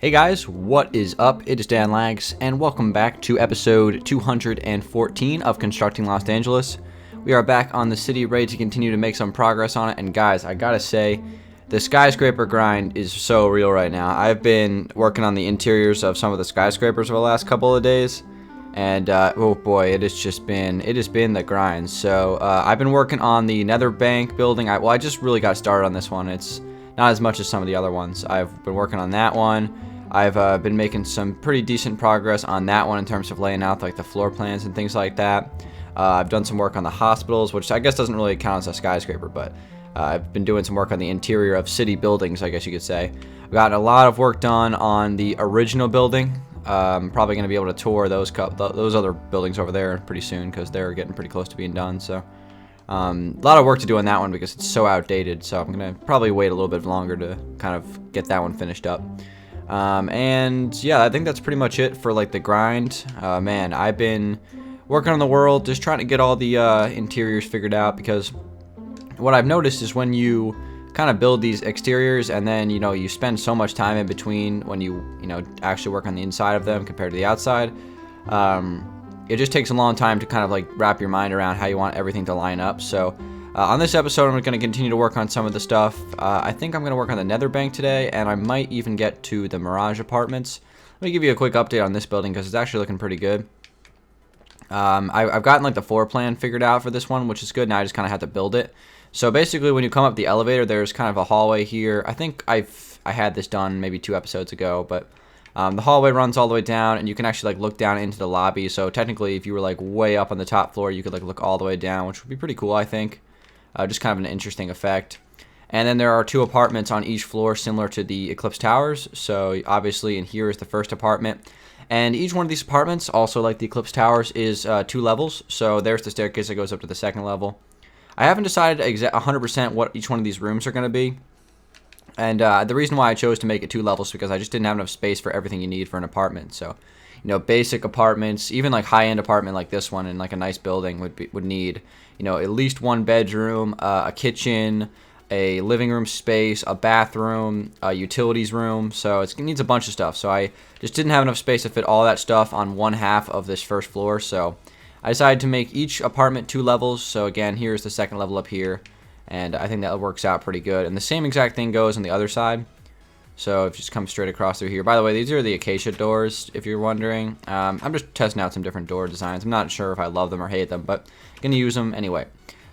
Hey guys, what is up? It is Dangeles, and welcome back to episode 214 of Constructing Los Angeles. We are back on the city, ready to continue to make some progress on it, and guys, I gotta say, the skyscraper grind is so real right now. I've been working on the interiors of some of the skyscrapers over the last couple of days, and oh boy, it has been the grind. So I've been working on the Nether Bank building. I just really got started on this one. It's not as much as some of the other ones. I've been working on that one. I've been making some pretty decent progress on that one in terms of laying out like the floor plans and things like that. I've done some work on the hospitals, which I guess doesn't really count as a skyscraper, but I've been doing some work on the interior of city buildings, I guess you could say. I've gotten a lot of work done on the original building. I'm probably going to be able to tour those other buildings over there pretty soon because they're getting pretty close to being done. So a lot of work to do on that one because it's so outdated. So I'm going to probably wait a little bit longer to kind of get that one finished up. And yeah, I think that's pretty much it for like the grind. Man, I've been working on the world, just trying to get all the interiors figured out, because what I've noticed is when you kind of build these exteriors and then you spend so much time in between when you actually work on the inside of them compared to the outside, it just takes a long time to kind of like wrap your mind around how you want everything to line up. So on this episode, I'm going to continue to work on some of the stuff. I think I'm going to work on the Nether Bank today, and I might even get to the Mirage Apartments. Let me give you a quick update on this building because it's actually looking pretty good. I've gotten like the floor plan figured out for this one, which is good. Now I just kind of have to build it. So basically, when you come up the elevator, there's kind of a hallway here. I think I had this done maybe 2 episodes ago, but the hallway runs all the way down, and you can actually like look down into the lobby. So technically, if you were like way up on the top floor, you could like look all the way down, which would be pretty cool, I think. Just kind of an interesting effect. And then there are 2 apartments on each floor similar to the Eclipse Towers. So obviously in here is the first apartment. And each one of these apartments, also like the Eclipse Towers, is 2 levels. So there's the staircase that goes up to the 2nd level. I haven't decided 100% what each one of these rooms are going to be. And the reason why I chose to make it 2 levels is because I just didn't have enough space for everything you need for an apartment. So basic apartments, even like high-end apartment like this one in like a nice building would need, at least 1 bedroom, a kitchen, a living room space, a bathroom, a utilities room. So it needs a bunch of stuff. So I just didn't have enough space to fit all that stuff on 1/2 of this first floor. So I decided to make each apartment 2 levels. So again, here's the 2nd level up here, and I think that works out pretty good. And the same exact thing goes on the other side. So if you just come straight across through here. By the way, these are the acacia doors, if you're wondering. I'm just testing out some different door designs. I'm not sure if I love them or hate them, but I'm going to use them anyway.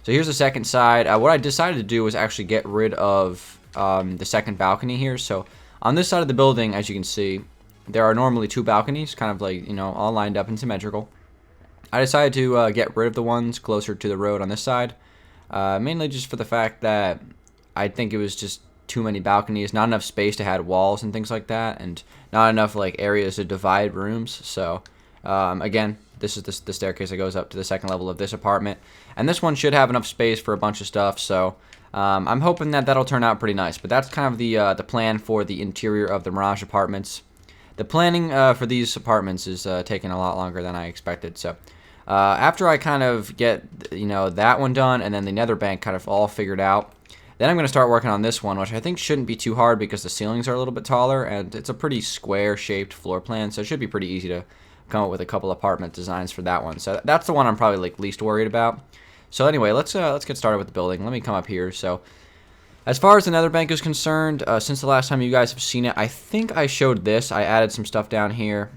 So here's the second side. What I decided to do was actually get rid of the second balcony here. So on this side of the building, as you can see, there are normally 2 balconies, kind of like, all lined up and symmetrical. I decided to get rid of the ones closer to the road on this side, mainly just for the fact that I think it was just too many balconies, not enough space to add walls and things like that, and not enough like areas to divide rooms. So again, this is the staircase that goes up to the 2nd level of this apartment, and this one should have enough space for a bunch of stuff. So I'm hoping that that'll turn out pretty nice. But that's kind of the plan for the interior of the Mirage Apartments. The planning for these apartments is taking a lot longer than I expected. So after I kind of get that one done, and then the Nether Bank kind of all figured out, then I'm going to start working on this one, which I think shouldn't be too hard because the ceilings are a little bit taller, and it's a pretty square-shaped floor plan, so it should be pretty easy to come up with a couple apartment designs for that one. So that's the one I'm probably like least worried about. So anyway, let's get started with the building. Let me come up here. So as far as the Nether Bank is concerned, since the last time you guys have seen it, I think I showed this. I added some stuff down here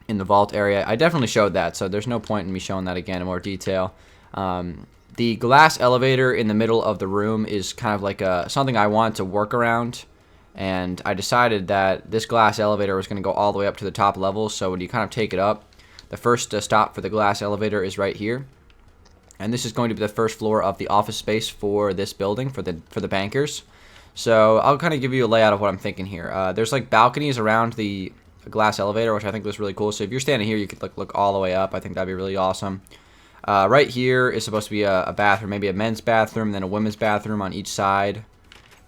in the vault area. I definitely showed that, so there's no point in me showing that again in more detail. The glass elevator in the middle of the room is kind of like something I wanted to work around, and I decided that this glass elevator was going to go all the way up to the top level. So when you kind of take it up, the first stop for the glass elevator is right here, and this is going to be the first floor of the office space for this building for the bankers. So I'll kind of give you a layout of what I'm thinking here. There's like balconies around the glass elevator, which I think was really cool. So if you're standing here, you could look all the way up. I think that'd be really awesome. Right here is supposed to be a bathroom, maybe a men's bathroom, then a women's bathroom on each side.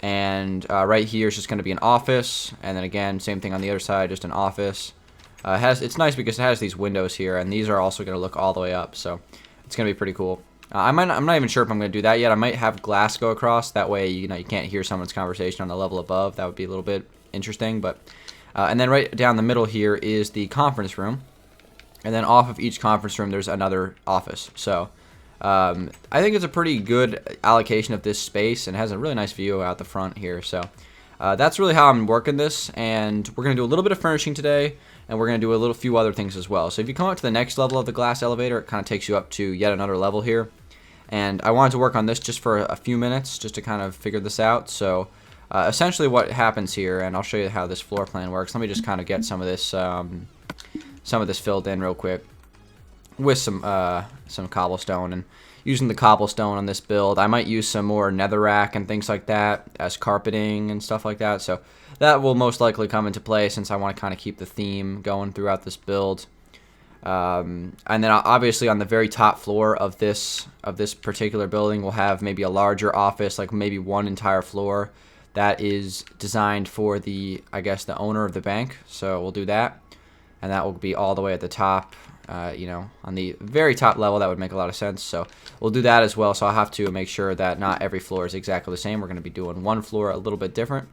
And right here is just going to be an office. And then again, same thing on the other side, just an office. It's nice because it has these windows here, and these are also going to look all the way up. So it's going to be pretty cool. I'm not even sure if I'm going to do that yet. I might have glass go across. That way, you can't hear someone's conversation on the level above. That would be a little bit interesting, but And then right down the middle here is the conference room. And then off of each conference room, there's another office. So I think it's a pretty good allocation of this space and has a really nice view out the front here. So that's really how I'm working this. And we're going to do a little bit of furnishing today. And we're going to do a few other things as well. So if you come up to the next level of the glass elevator, it kind of takes you up to yet another level here. And I wanted to work on this just for a few minutes just to kind of figure this out. So essentially what happens here, and I'll show you how this floor plan works. Let me just kind of get some of this filled in real quick with some cobblestone. And using the cobblestone on this build, I might use some more netherrack and things like that as carpeting and stuff like that. So that will most likely come into play since I want to kind of keep the theme going throughout this build. And then obviously on the very top floor of this particular building, we'll have maybe a larger office, like maybe one entire floor that is designed for the, I guess, the owner of the bank. So we'll do that, and that will be all the way at the top. You know, on the very top level, that would make a lot of sense. So we'll do that as well. So I'll have to make sure that not every floor is exactly the same. We're going to be doing one floor a little bit different.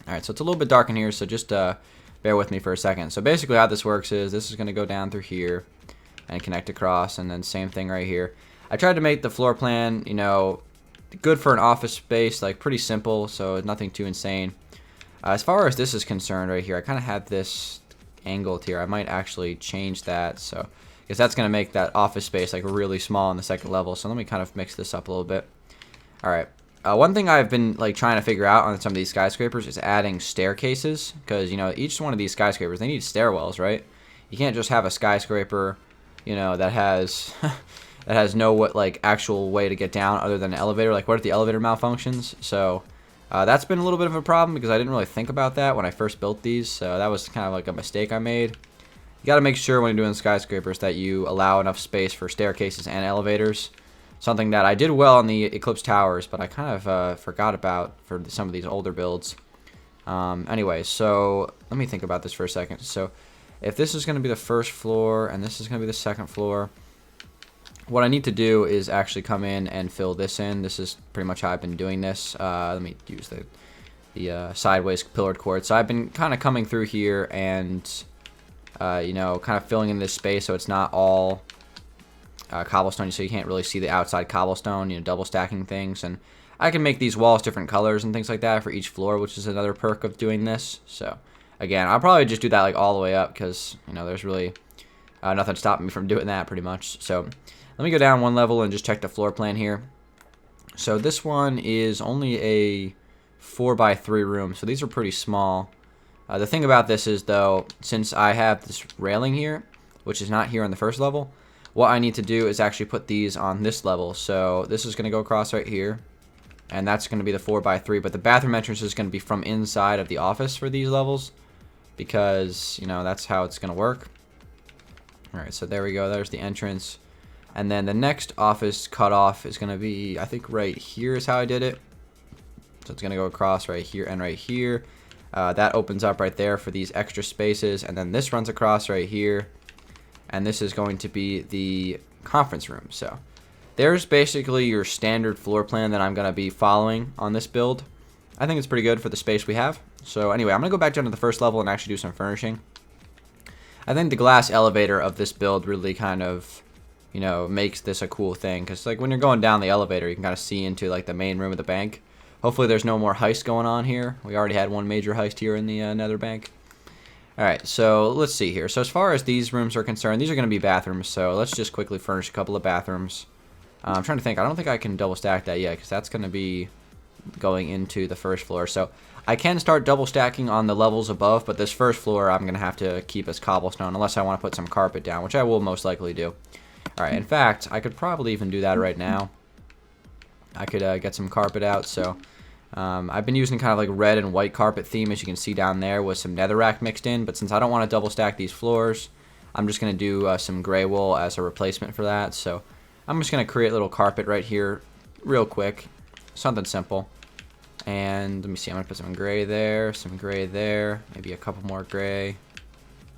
All right, so it's a little bit dark in here, so just bear with me for a second. So basically how this works is this is going to go down through here and connect across, and then same thing right here. I tried to make the floor plan, you know, good for an office space, like pretty simple, so nothing too insane. As far as this is concerned right here, I kind of had this angled here. I might actually change that, so because that's going to make that office space like really small on the second level. So let me kind of mix this up a little bit. All right. One thing I've been like trying to figure out on some of these skyscrapers is adding staircases, because you know each one of these skyscrapers, they need stairwells, right? You can't just have a skyscraper, you know, that has that has no like actual way to get down other than an elevator. Like what if the elevator malfunctions? So that's been a little bit of a problem because I didn't really think about that when I first built these. So that was kind of like a mistake I made. You got to make sure when you're doing skyscrapers that you allow enough space for staircases and elevators. Something that I did well on the Eclipse Towers, but I kind of forgot about for some of these older builds. Anyway, so let me think about this for a second. So if this is going to be the first floor and this is going to be the second floor, what I need to do is actually come in and fill this in. This is pretty much how I've been doing this. Let me use the sideways pillared quartz. So I've been kind of coming through here and, you know, kind of filling in this space so it's not all cobblestone, so you can't really see the outside cobblestone, you know, double stacking things. And I can make these walls different colors and things like that for each floor, which is another perk of doing this. So again, I'll probably just do that like all the way up because, you know, there's really nothing stopping me from doing that pretty much. So let me go down one level and just check the floor plan here. So this one is only a 4x3 room, so these are pretty small. The thing about this is, though, since I have this railing here, which is not here on the first level, what I need to do is actually put these on this level. So this is going to go across right here, and that's going to be the 4x3, but the bathroom entrance is going to be from inside of the office for these levels because, you know, that's how it's going to work. All right, so there we go. There's the entrance. And then the next office cutoff is going to be, I think right here is how I did it. So it's going to go across right here and right here. That opens up right there for these extra spaces, and then this runs across right here. And this is going to be the conference room. So there's basically your standard floor plan that I'm going to be following on this build. I think it's pretty good for the space we have. So anyway, I'm going to go back down to the first level and actually do some furnishing. I think the glass elevator of this build really kind of, you know, makes this a cool thing. Because like when you're going down the elevator, you can kind of see into like the main room of the bank. Hopefully there's no more heist going on here. We already had one major heist here in the nether bank. Alright, so let's see here. So as far as these rooms are concerned, these are going to be bathrooms, so let's just quickly furnish a couple of bathrooms. I'm trying to think. I don't think I can double stack that yet, because that's going to be going into the first floor. So I can start double stacking on the levels above, but this first floor I'm going to have to keep as cobblestone, unless I want to put some carpet down, which I will most likely do. Alright, in fact, I could probably even do that right now. I could get some carpet out, so I've been using kind of like red and white carpet theme, as you can see down there, with some netherrack mixed in. But since I don't want to double stack these floors, I'm just going to do some gray wool as a replacement for that. So I'm just going to create a little carpet right here real quick. Something simple. And let me see, I'm going to put some gray there, maybe a couple more gray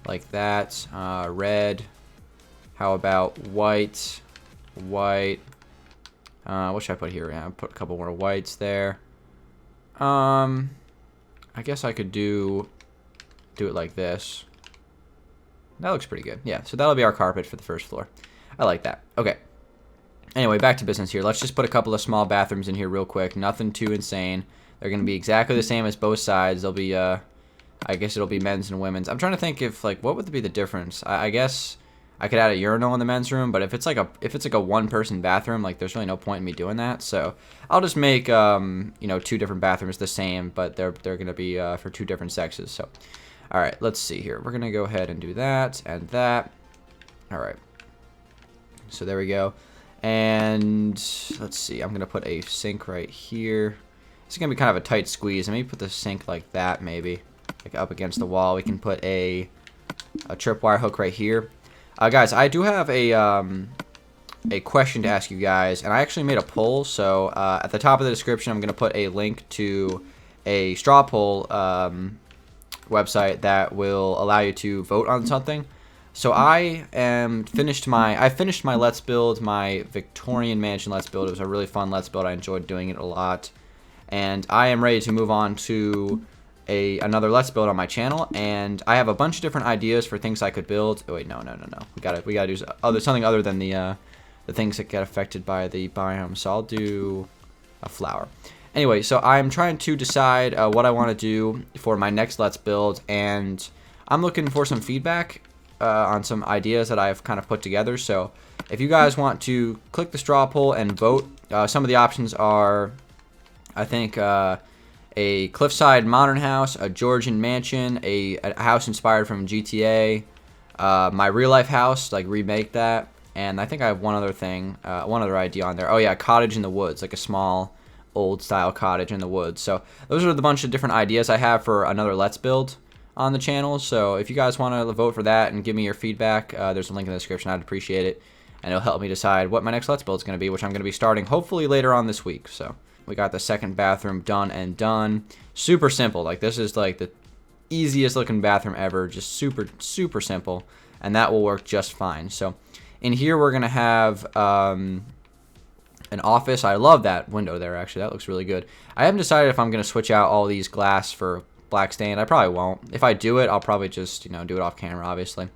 like that. Red. How about white? White. What should I put here? Yeah, I'll put a couple more whites there. I guess I could do do it like this. That looks pretty good. Yeah, so that'll be our carpet for the first floor. I like that. Okay. Anyway, back to business here. Let's just put a couple of small bathrooms in here real quick. Nothing too insane. They're going to be exactly the same as both sides. They'll be, I guess it'll be men's and women's. I'm trying to think if, like, what would be the difference? I guess I could add a urinal in the men's room, but if it's like a one-person bathroom, like, there's really no point in me doing that. So I'll just make, you know, 2 different bathrooms the same, but they're going to be for 2 different sexes. So, all right, let's see here. We're going to go ahead and do that and that. All right. So there we go. And let's see. I'm going to put a sink right here. It's going to be kind of a tight squeeze. Maybe put the sink like that, maybe. Like up against the wall. We can put a tripwire hook right here. Guys, I do have a question to ask you guys. And I actually made a poll. So at the top of the description, I'm going to put a link to a straw poll website that will allow you to vote on something. So I finished my Let's Build, my Victorian Mansion Let's Build. It was a really fun Let's Build. I enjoyed doing it a lot. And I am ready to move on to another Let's Build on my channel. And I have a bunch of different ideas for things I could build. Oh wait, no. We gotta do something other than the things that get affected by the biome. So I'll do a flower. Anyway, so I'm trying to decide what I want to do for my next Let's Build, and I'm looking for some feedback on some ideas that I've kind of put together. So if you guys want to click the straw poll and vote, some of the options are, I think, a cliffside modern house, a Georgian mansion, a house inspired from GTA, my real life house, like remake that, and I think I have one other idea on there. Oh yeah, a cottage in the woods, like a small old style cottage in the woods. So those are the bunch of different ideas I have for another Let's Build on the channel. So if you guys want to vote for that and give me your feedback, there's a link in the description. I'd appreciate it, and it'll help me decide what my next Let's Build is going to be, which I'm going to be starting hopefully later on this week. So we got the second bathroom done. Super simple. Like, this is like the easiest looking bathroom ever. Just super simple, and that will work just fine. So in here we're going to have an office. I love that window there, actually. That looks really good. I haven't decided if I'm going to switch out all these glass for black stain. I probably won't. If I do it, I'll probably just, you know, do it off camera, obviously.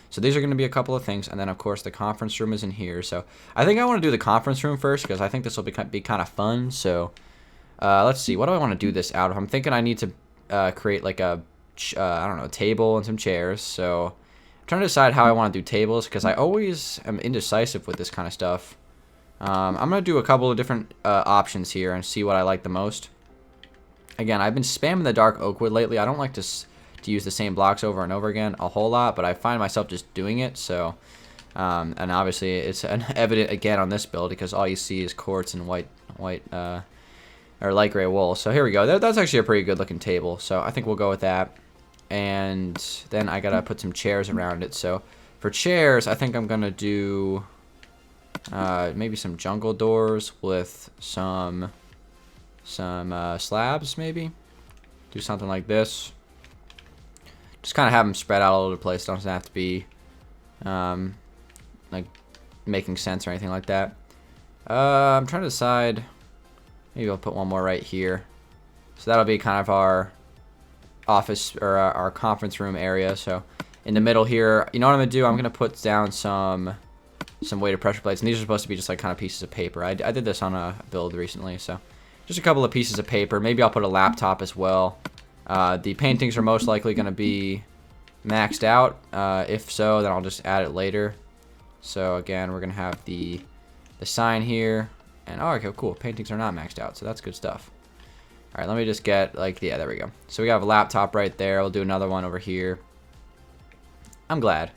So these are going to be a couple of things. And then, of course, the conference room is in here. So I think I want to do the conference room first, because I think this will be kind of fun. So let's see. What do I want to do this out of? I'm thinking I need to create like a, I don't know, table and some chairs. So I'm trying to decide how I want to do tables, because I always am indecisive with this kind of stuff. I'm going to do a couple of different options here and see what I like the most. Again, I've been spamming the dark oak wood lately. I don't like to use the same blocks over and over again a whole lot, but I find myself just doing it. So, and obviously it's evident again on this build, because all you see is quartz and white or light gray wool. So here we go. That's actually a pretty good looking table. So I think we'll go with that. And then I gotta put some chairs around it. So for chairs, I think I'm gonna do maybe some jungle doors with some slabs, maybe. Do something like this. Just kind of have them spread out all over the place. Doesn't have to be like making sense or anything like that. I'm trying to decide. Maybe I'll put one more right here. So that'll be kind of our office or our conference room area. So in the middle here, you know what I'm gonna do? I'm gonna put down some weighted pressure plates, and these are supposed to be just like kind of pieces of paper. I did this on a build recently, so just a couple of pieces of paper. Maybe I'll put a laptop as well. The paintings are most likely going to be maxed out. If so, then I'll just add it later. So again, we're going to have the sign here, and oh, okay, cool. Paintings are not maxed out, so that's good stuff. All right, let me just get like, yeah, there we go. So we have a laptop right there. We'll do another one over here. I'm glad.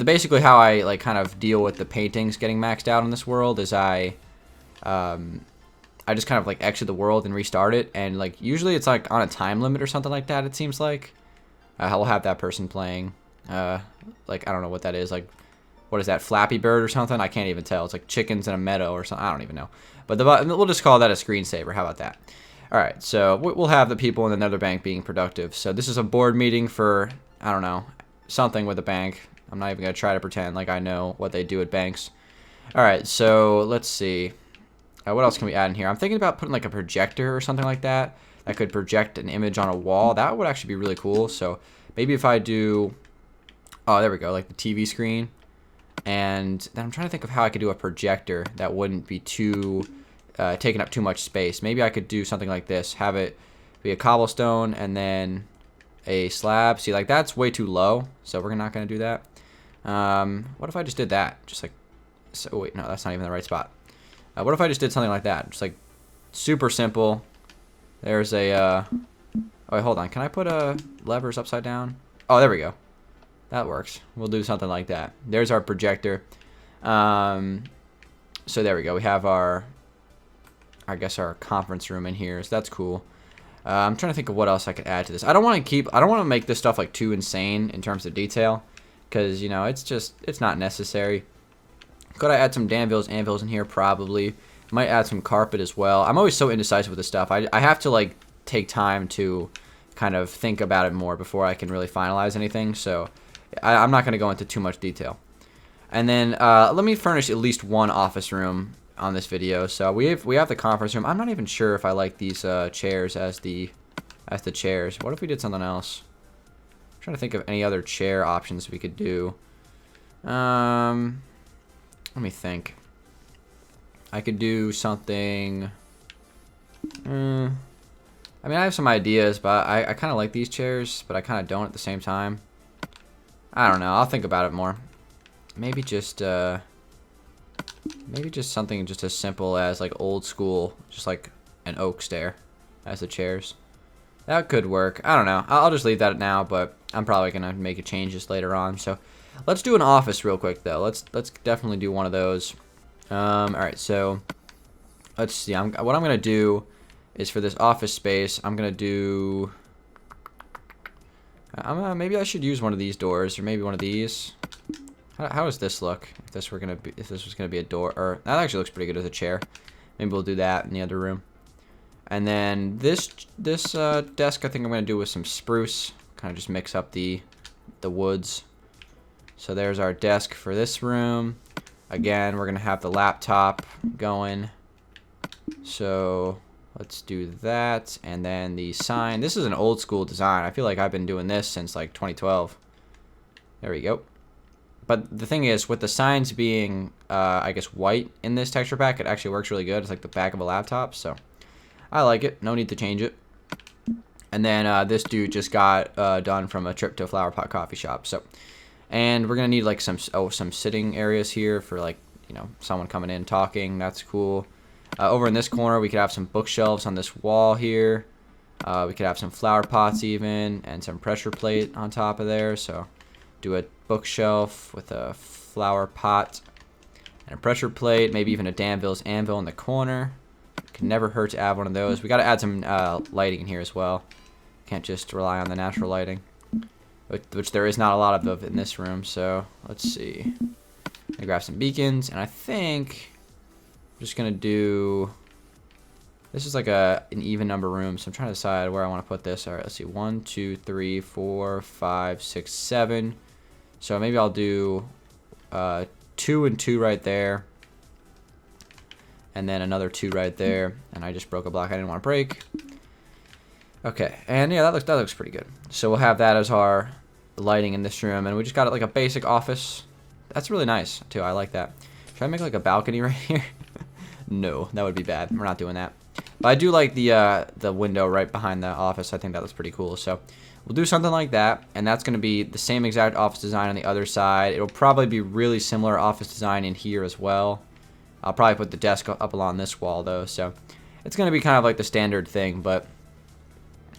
Basically how I like kind of deal with the paintings getting maxed out in this world is I just kind of like exit the world and restart it, and like usually it's like on a time limit or something like that. It seems like I'll have that person playing like, I don't know what that is, like what is that, Flappy Bird or something? I can't even tell. It's like chickens in a meadow or something. I don't even know, but we'll just call that a screensaver. How about that? All right, so we'll have the people in the Nether Bank being productive. So this is a board meeting for, I don't know, something with a bank. I'm not even gonna try to pretend like I know what they do at banks. All right, so let's see. What else can we add in here? I'm thinking about putting like a projector or something like that that could project an image on a wall. That would actually be really cool. So Maybe if I do, oh, there we go, like the TV screen. And then I'm trying to think of how I could do a projector that wouldn't be too taking up too much space. Maybe I could do something like this. Have it be a cobblestone and then a slab. See, like that's way too low, so we're not going to do that. What if I just did that? Just like, so wait, no, that's not even the right spot. What if I just did something like that? Just like super simple. There's a, oh wait, hold on. Can I put levers upside down? Oh, there we go. That works. We'll do something like that. There's our projector. So there we go. We have our, I guess, our conference room in here. So that's cool. I'm trying to think of what else I could add to this. I don't want to make this stuff like too insane in terms of detail, because you know it's not necessary. Could I add some anvils in here? Probably. Might add some carpet as well. I'm always so indecisive with this stuff. I have to like take time to kind of think about it more before I can really finalize anything. So I'm not going to go into too much detail. And then let me furnish at least one office room on this video. So we have the conference room. I'm not even sure if I like these chairs as the chairs. What if we did something else? I'm trying to think of any other chair options we could do. Let me think. I could do something. I mean, I have some ideas, but I kind of like these chairs, but I kind of don't at the same time. I don't know. I'll think about it more. Maybe just something just as simple as like old school, just like an oak stair as the chairs. That could work. I don't know. I'll just leave that now, but I'm probably gonna make changes later on. So let's do an office real quick though. Let's definitely do one of those. All right. So let's see. What I'm gonna do is for this office space, I'm gonna do. Maybe I should use one of these doors, or maybe one of these. How does this look? If this was gonna be a door, or that actually looks pretty good as a chair. Maybe we'll do that in the other room. And then this desk, I think I'm gonna do with some spruce. Kind of just mix up the woods. So there's our desk for this room. Again, we're gonna have the laptop going. So let's do that. And then the sign. This is an old school design. I feel like I've been doing this since like 2012. There we go. But the thing is, with the signs being, I guess, white in this texture pack, it actually works really good. It's like the back of a laptop, so I like it. No need to change it. And then this dude just got done from a trip to a flower pot coffee shop. So, and we're gonna need like some sitting areas here for like, you know, someone coming in talking. That's cool. Over in this corner, we could have some bookshelves on this wall here. We could have some flower pots even, and some pressure plate on top of there. So do a bookshelf with a flower pot and a pressure plate, maybe even a Dangeles anvil in the corner. Can never hurt to add one of those. We got to add some lighting in here as well. Can't just rely on the natural lighting, which there is not a lot of in this room. So let's see. I grab some beacons, and I think I'm just gonna do. This is like an even number room, so I'm trying to decide where I want to put this. All right, let's see. 1, 2, 3, 4, 5, 6, 7. So maybe I'll do 2 and 2 right there. And then another 2 right there. And I just broke a block I didn't want to break. Okay, and yeah, that looks pretty good. So we'll have that as our lighting in this room. And we just got it like a basic office. That's really nice, too. I like that. Should I make like a balcony right here? No, that would be bad. We're not doing that. But I do like the window right behind the office. I think that looks pretty cool. So we'll do something like that, and that's going to be the same exact office design on the other side. It'll probably be really similar office design in here as well. I'll probably put the desk up along this wall, though, so it's going to be kind of like the standard thing, but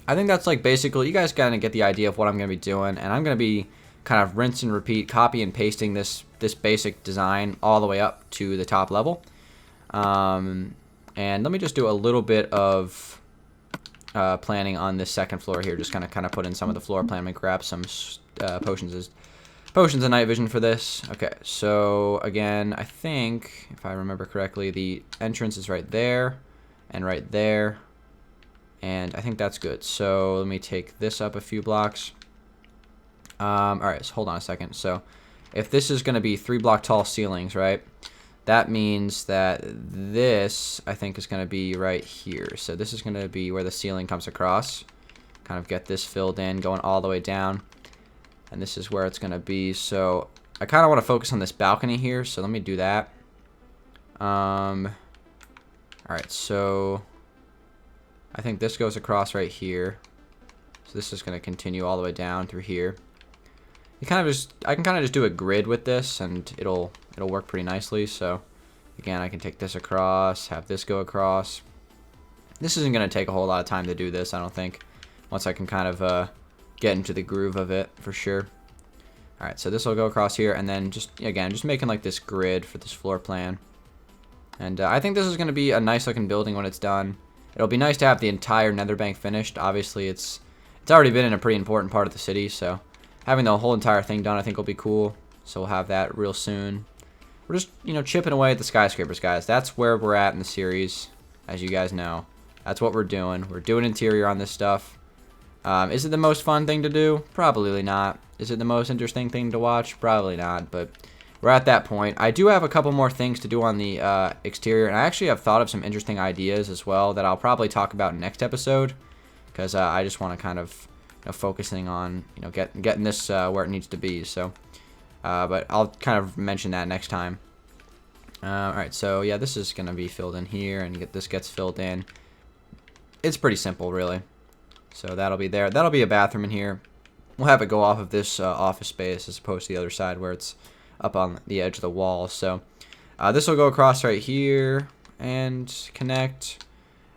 I think that's like basically, you guys kind of get the idea of what I'm going to be doing, and I'm going to be kind of rinse and repeat, copy and pasting this basic design all the way up to the top level. And let me just do a little bit of planning on this second floor here. Just kind of put in some of the floor plan. I'm gonna grab some potions of night vision for this. Okay, so again, I think if I remember correctly, the entrance is right there and right there, and I think that's good. So let me take this up a few blocks. All right, so hold on a second. So if this is gonna be 3 block tall ceilings, right? That means that this, I think, is going to be right here. So this is going to be where the ceiling comes across. Kind of get this filled in, going all the way down. and this is where it's going to be. So I kind of want to focus on this balcony here, so let me do that. Alright, so I think this goes across right here. So this is going to continue all the way down through here. I can kind of just do a grid with this, and it'll work pretty nicely. So again, I can take this across, have this go across. This isn't going to take a whole lot of time to do this, I don't think, once I can kind of get into the groove of it for sure. Alright, so this will go across here, and then just making like this grid for this floor plan. And I think this is going to be a nice looking building when it's done. It'll be nice to have the entire nether bank finished. Obviously, it's already been in a pretty important part of the city, so having the whole entire thing done I think will be cool. So we'll have that real soon. We're just, chipping away at the skyscrapers, guys. That's where we're at in the series, as you guys know. That's what we're doing. We're doing interior on this stuff. Is it the most fun thing to do? Probably not. Is it the most interesting thing to watch? Probably not, but we're at that point. I do have a couple more things to do on the exterior, and I actually have thought of some interesting ideas as well that I'll probably talk about next episode, because I just want to kind of focusing on getting this where it needs to be. So, but I'll kind of mention that next time. All right, so yeah, this is gonna be filled in here, and this gets filled in. It's pretty simple, really. So that'll be there. That'll be a bathroom in here. We'll have it go off of this office space as opposed to the other side where it's up on the edge of the wall. So this will go across right here and connect,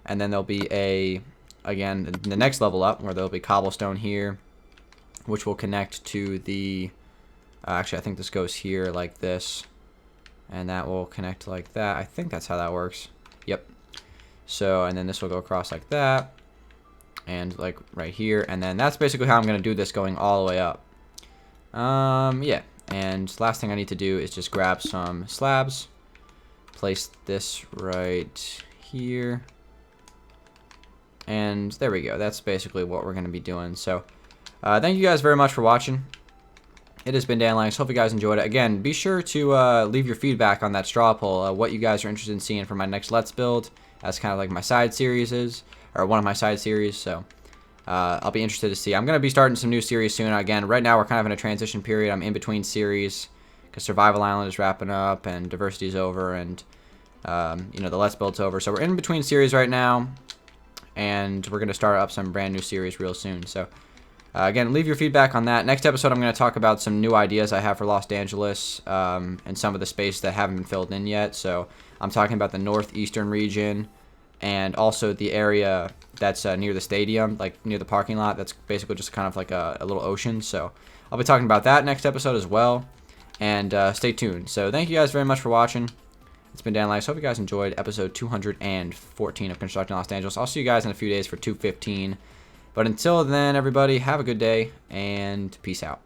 and then there'll be again the next level up where there'll be cobblestone here, which will connect to the actually I think this goes here like this, and that will connect like that. I think that's how that works. Yep. So, and then this will go across like that, and like right here, and then that's basically how I'm gonna do this going all the way up. Yeah. And last thing I need to do is just grab some slabs, place this right here, and there we go. That's basically what we're going to be doing. So thank you guys very much for watching. It has been Dangeles. Hope you guys enjoyed it. Again, be sure to leave your feedback on that straw poll, what you guys are interested in seeing for my next Let's Build, as kind of like my side series is, or one of my side series. So I'll be interested to see. I'm going to be starting some new series soon. Again, right now we're kind of in a transition period. I'm in between series because Survival Island is wrapping up and Diversity is over, and the Let's Build's over. So we're in between series right now, and we're going to start up some brand new series real soon. So again, leave your feedback on that. Next episode, I'm going to talk about some new ideas I have for Los Dangeles and some of the space that haven't been filled in yet. So I'm talking about the northeastern region, and also the area that's near the stadium, like near the parking lot. That's basically just kind of like a little ocean. So I'll be talking about that next episode as well. And stay tuned. So thank you guys very much for watching. It's been Dangeles. Hope you guys enjoyed episode 214 of Constructing Los Angeles. I'll see you guys in a few days for 215. But until then, everybody, have a good day and peace out.